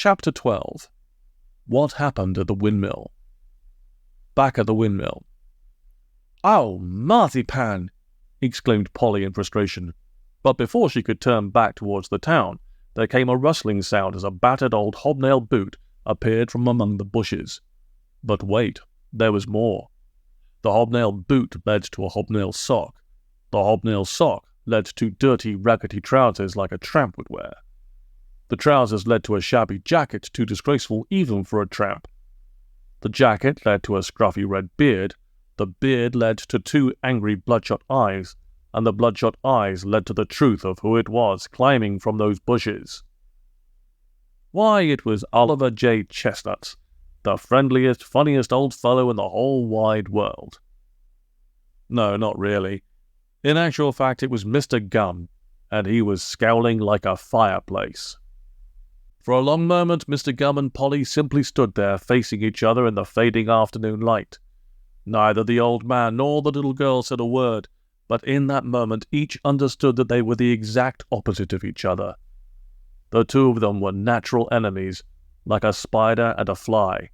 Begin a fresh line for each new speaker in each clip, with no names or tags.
Chapter 12. What happened at the windmill? Back at the windmill. "Oh, marzipan!" exclaimed Polly in frustration. But before she could turn back towards the town, there came a rustling sound as a battered old hobnail boot appeared from among the bushes. But wait, there was more. The hobnail boot led to a hobnail sock. The hobnail sock led to dirty, raggedy trousers like a tramp would wear. The trousers led to a shabby jacket too disgraceful even for a tramp. The jacket led to a scruffy red beard. The beard led to 2 angry bloodshot eyes, and the bloodshot eyes led to the truth of who it was climbing from those bushes. Why, it was Oliver J. Chestnut, the friendliest, funniest old fellow in the whole wide world. No, not really. In actual fact, it was Mr. Gum, and he was scowling like a fireplace. For a long moment, Mr. Gum and Polly simply stood there facing each other in the fading afternoon light. Neither the old man nor the little girl said a word, but in that moment each understood that they were the exact opposite of each other. The two of them were natural enemies, like a spider and a fly,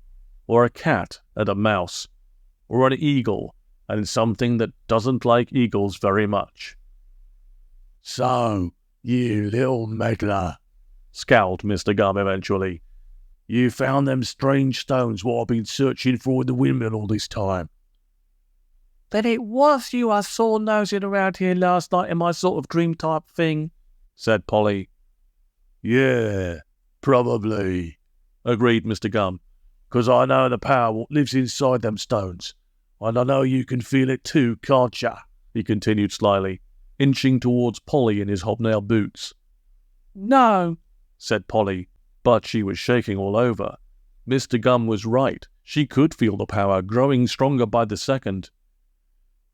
or a cat and a mouse, or an eagle and something that doesn't like eagles very much.
"So, you little meddler," scowled Mr. Gum eventually. "You found them strange stones what I've been searching for in the windmill all this time."
"Then it was you I saw nosing around here last night in my sort of dream-type thing," said Polly.
"Yeah, probably," agreed Mr. Gum, "'cause I know the power what lives inside them stones, and I know you can feel it too, can't ya?" he continued slyly, inching towards Polly in his hobnail boots.
"No," said Polly, but she was shaking all over. Mr. Gum was right. She could feel the power growing stronger by the second.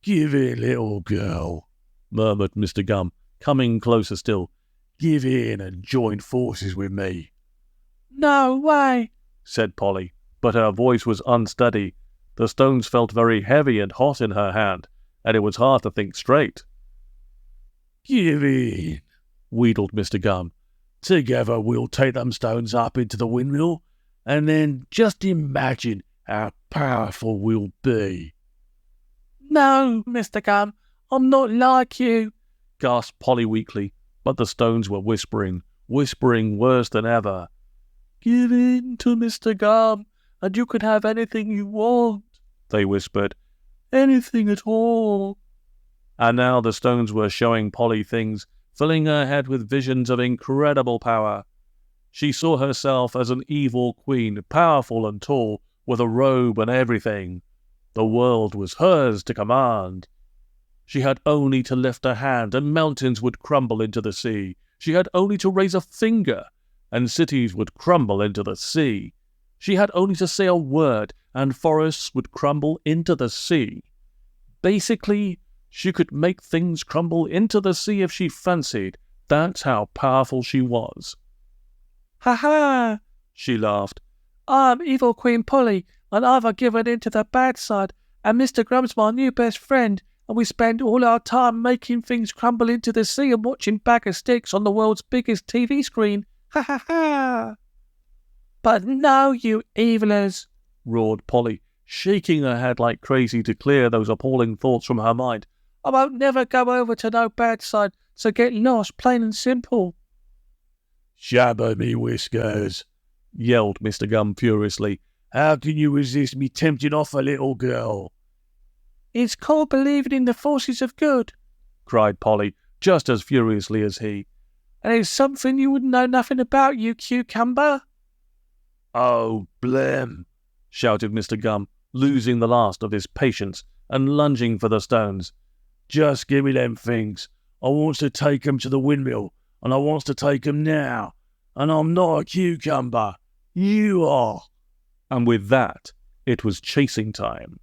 "Give in, little girl," murmured Mr. Gum, coming closer still. "Give in and join forces with me."
"No way," said Polly, but her voice was unsteady. The stones felt very heavy and hot in her hand, and it was hard to think straight.
"Give in," wheedled Mr. Gum. "Together we'll take them stones up into the windmill, and then just imagine how powerful we'll be."
"No, Mr. Gum, I'm not like you," gasped Polly weakly, but the stones were whispering worse than ever. "Give in to Mr. Gum, and you can have anything you want," they whispered. "Anything at all." And now the stones were showing Polly things, filling her head with visions of incredible power. She saw herself as an evil queen, powerful and tall, with a robe and everything. The world was hers to command. She had only to lift a hand and mountains would crumble into the sea. She had only to raise a finger and cities would crumble into the sea. She had only to say a word and forests would crumble into the sea. Basically, she could make things crumble into the sea if she fancied. That's how powerful she was. "Ha ha!" she laughed. "I'm Evil Queen Polly, and I've given in to the bad side, and Mr. Grum's my new best friend, and we spend all our time making things crumble into the sea and watching Bag of Sticks on the world's biggest TV screen. Ha ha ha!" "But no, you evilers," roared Polly, shaking her head like crazy to clear those appalling thoughts from her mind. "I won't never go over to no bad side, so get lost, plain and simple."
"Shabba me whiskers," yelled Mr. Gum furiously. "How can you resist me tempting off a little girl?"
"It's called believing in the forces of good," cried Polly, just as furiously as he. "And it's something you wouldn't know nothing about, you cucumber."
"Oh, blem!"
shouted Mr. Gum, losing the last of his patience and lunging for the stones.
"Just give me them things. I wants to take 'em to the windmill, and I wants to take 'em now. And I'm not a cucumber. You are."
And with that, it was chasing time.